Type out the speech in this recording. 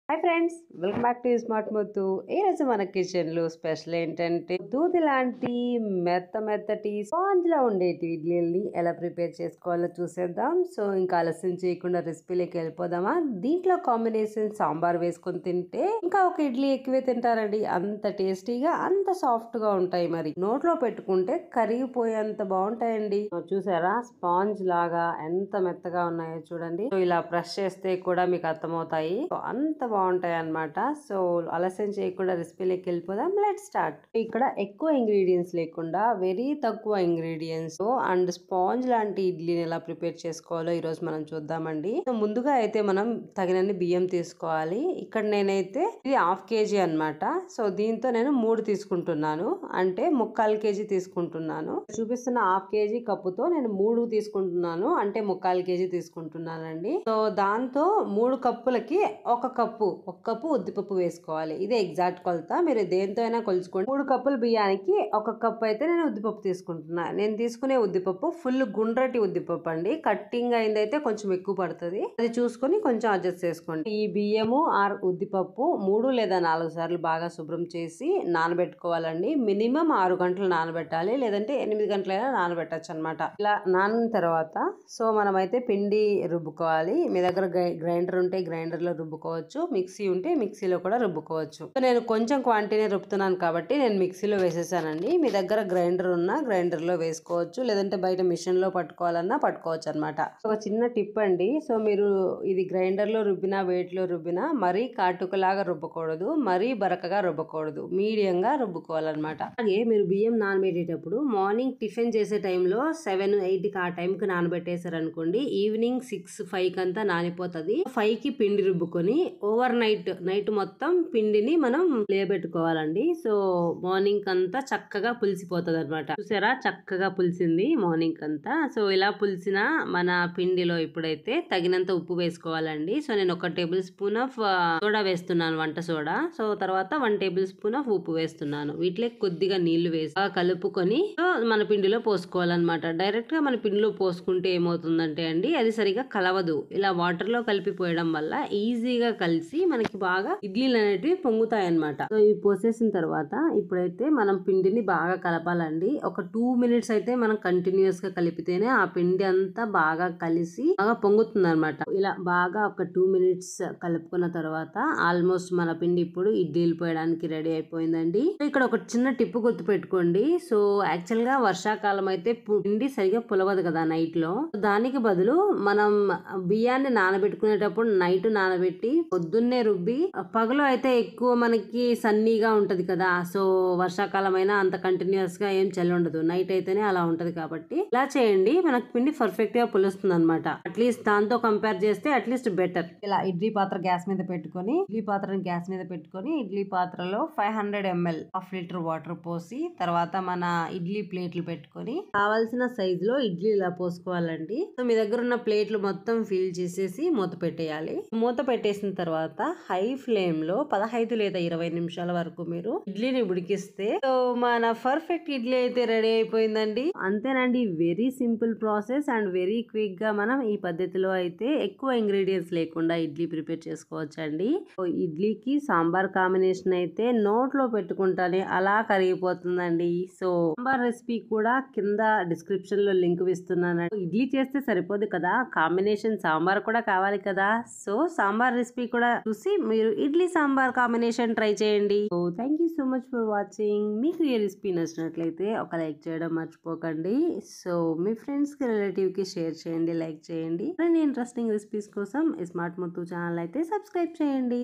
Hi friends, welcome back to smart Muthu. ఈ రోజు మన కిచెన్ లో స్పెషల్ ఏంటంటే దూది లాంటి మెత్తటి స్పాంజ్ లా ఉండేటి ఇడ్లీని ఎలా ప్రిపేర్ చేసుకోవాలో చూసేద్దాం. సో ఇంకా ఆలస్యం చేయకుండా రెసిపీలోకి వెళ్ళిపోదామా. దీంట్లో కాంబినేషన్ సాంబార్ వేసుకొని తింటే ఇంకా ఒక ఇడ్లీ ఎక్కువే తింటారండి. అంత టేస్టీగా అంత సాఫ్ట్ గా ఉంటాయి. మరి నోట్లో పెట్టుకుంటే కరిగిపోయేంత బాగుంటాయండి. చూసారా స్పాంజ్ లాగా ఎంత మెత్తగా ఉన్నాయో చూడండి. సో ఇలా ప్రెస్ చేస్తే కూడా మీకు అర్థమవుతాయి. అంత బాగుంటాయి అన్నమాట. సో ఆలస్యం చేయకుండా రెసిపీలోకి వెళ్ళిపోదాం. Let start. ఇక్కడ ఎక్కువ ఇంగ్రీడియంట్స్ లేకుండా వెరీ తక్కువ ఇంగ్రీడియంట్స్ అండ్ స్పాంజ్ లాంటి ఇడ్లీని ఎలా ప్రిపేర్ చేసుకోవాలో ఈ రోజు మనం చూద్దామండి. సో ముందుగా అయితే మనం తగినన్ని బియ్యం తీసుకోవాలి. ఇక్కడ నేనైతే ఇది 1/2 kg అన్నమాట. సో దీంతో నేను 3 తీసుకుంటున్నాను, అంటే 3/4 kg తీసుకుంటున్నాను. చూపిస్తున్న 1/2 kg కప్పుతో నేను 3 తీసుకుంటున్నాను, అంటే 3/4 kg తీసుకుంటున్నానండి. సో దాంతో 3 కప్పులకి ఒక కప్పు ఉద్దిపప్పు వేసుకోవాలి. ఇదే ఎగ్జాక్ట్ కొలత. మీరు దేంతో అయినా కొలుచుకోండి. 3 కప్పుల బియ్యానికి 1 కప్పు అయితే నేను ఉద్దిపప్పు తీసుకుంటున్నా. నేను తీసుకునే ఉద్దిపప్పు ఫుల్ గుండ్రటి ఉద్దిపప్పు అండి. కట్టింగ్ అయింది అయితే కొంచెం ఎక్కువ పడుతుంది, అది చూసుకొని కొంచెం అడ్జస్ట్ చేసుకోండి. ఈ బియ్యము ఆర్ ఉద్దిపప్పు 3 లేదా 4 సార్లు బాగా శుభ్రం చేసి నానబెట్టుకోవాలండి. మినిమం 6 గంటలు నానబెట్టాలి, లేదంటే 8 గంటలైనా నానబెట్టచ్చు అనమాట. ఇలా నానిన తర్వాత సో మనమైతే పిండి రుబ్బుకోవాలి. మీ దగ్గర గ్రైండర్ ఉంటే గ్రైండర్ లో రుబ్బుకోవచ్చు, మిక్సీ ఉంటే మిక్సీలో కూడా రుబ్బుకోవచ్చు. నేను కొంచెం క్వాంటిటీ రుబ్బుతున్నాను కాబట్టి నేను మిక్సీలో వేసేసానండి. మీ దగ్గర గ్రైండర్ ఉన్నా గ్రైండర్ లో వేసుకోవచ్చు, లేదంటే బయట మిషన్ లో పట్టుకోవాలన్నా పట్టుకోవచ్చు అనమాట. ఒక చిన్న టిప్ అండి. సో మీరు ఇది గ్రైండర్ లో రుబ్బినా వేటిలో రుబ్బినా మరీ కాటుకలాగా రుబ్బకూడదు, మరీ బరకగా రుబ్బకూడదు, మీడియం గా రుబ్బుకోవాలన్నమాట. అలాగే మీరు బియ్యం నానబెట్టేటప్పుడు మార్నింగ్ టిఫిన్ చేసే టైంలో 7-8 ఆ టైంకి నానబెట్టేశారు అనుకోండి, ఈవినింగ్ 6-5 కంతా నానిపోతుంది. 5 కి పిండి రుబ్బుకొని ఓవర్ నైట్ మొత్తం పిండిని మనం లేబెట్టుకోవాలండి. సో మార్నింగ్ అంతా చక్కగా పులిసిపోతుంది అనమాట. చూసారా చక్కగా పులిసింది మార్నింగ్ అంతా. సో ఇలా పులిసిన మన పిండిలో ఇప్పుడైతే తగినంత ఉప్పు వేసుకోవాలండి. సో నేను 1 టేబుల్ స్పూన్ ఆఫ్ సోడా వేస్తున్నాను, వంట సోడా. సో తర్వాత 1 టేబుల్ స్పూన్ ఆఫ్ ఉప్పు వేస్తున్నాను. వీటిలో కొద్దిగా నీళ్లు వేసి కలుపుకొని సో మన పిండిలో పోసుకోవాలన్నమాట. డైరెక్ట్ గా మన పిండిలో పోసుకుంటే ఏమవుతుందంటే అండి అది సరిగా కలవదు. ఇలా వాటర్ లో కలిపిపోయడం వల్ల ఈజీగా కలిసి మనకి బాగా ఇడ్లీలు అనేటివి పొంగుతాయి అన్నమాట. సో ఇవి పోసేసిన తర్వాత ఇప్పుడైతే మనం పిండిని బాగా కలపాలండి. ఒక 2 మినిట్స్ అయితే మనం కంటిన్యూస్ గా కలిపితేనే ఆ పిండి అంతా బాగా కలిసి బాగా పొంగుతుంది అనమాట. ఇలా బాగా ఒక 2 మినిట్స్ కలుపుకున్న తర్వాత ఆల్మోస్ట్ మన పిండి ఇప్పుడు ఇడ్లీలు పోయడానికి రెడీ అయిపోయిందండి. ఇక్కడ ఒక చిన్న టిప్ గుర్తు పెట్టుకోండి. సో యాక్చువల్ గా వర్షాకాలం అయితే పిండి సరిగా పులవదు కదా నైట్ లో. దానికి బదులు మనం బియ్యాన్ని నానబెట్టుకునేటప్పుడు నైట్ నానబెట్టి పొద్దున్నే రుబ్బి పగలు అయితే ఎక్కువ మనకి సన్నీగా ఉంటది కదా. సో వర్షాకాలం అయినా అంత కంటిన్యూస్ గా ఏం చలి ఉండదు, నైట్ అయితేనే అలా ఉంటది. కాబట్టి ఇలా చేయండి, మనకి పిండి పర్ఫెక్ట్ గా పులుస్తుంది అనమాట. అట్లీస్ట్ దాంతో కంపేర్ చేస్తే అట్లీస్ట్ బెటర్. ఇలా ఇడ్లీ పాత్ర గ్యాస్ మీద పెట్టుకొని ఇడ్లీ పాత్రలో 500 ml 1/2 లీటర్ వాటర్ పోసి తర్వాత మన ఇడ్లీ ప్లేట్లు పెట్టుకొని కావాల్సిన సైజ్ లో ఇడ్లీ ఇలా పోసుకోవాలండి. సో మీ దగ్గర ఉన్న ప్లేట్లు మొత్తం ఫిల్ చేసేసి మూత పెట్టేయాలి. మూత పెట్టేసిన తర్వాత హై ఫ్లేమ్ లో 15 లేదా 20 నిమిషాల వరకు మీరు ఇడ్లీని ఉడికిస్తే సో మన పర్ఫెక్ట్ ఇడ్లీ అయితే రెడీ అయిపోయిందండి. అంతేనండి, very simple process and very quick గా మనం ఈ పద్ధతిలో అయితే ఎక్కువ ఇంగ్రీడియంట్స్ లేకుండా ఇడ్లీ ప్రిపేర్ చేసుకోవచ్చు అండి. ఇడ్లీకి సాంబార్ కాంబినేషన్ అయితే నోట్లో పెట్టుకుంటానే అలా కరిగిపోతుందండి. సో సాంబార్ రెసిపీ కూడా కింద డిస్క్రిప్షన్ లో లింక్ ఇస్తున్నాను. ఇడ్లీ చేస్తే సరిపోదు కదా, కాంబినేషన్ సాంబార్ కూడా కావాలి కదా. సో సాంబార్ రెసిపీ కూడా చూసి మీరు ఇడ్లీ సాంబార్ కాంబినేషన్ ట్రై చేయండి. So thank you so much for watching. మీకు ఈ రెసిపీ నచ్చినట్లయితే ఒక లైక్ చేయడం మర్చిపోకండి. సో మీ ఫ్రెండ్స్ కి రిలేటివ్ కి షేర్ చేయండి, లైక్ చేయండి. ఇంట్రెస్టింగ్ రెసిపీస్ కోసం స్మార్ట్ ముత్తు ఛానల్ అయితే సబ్స్క్రైబ్ చేయండి.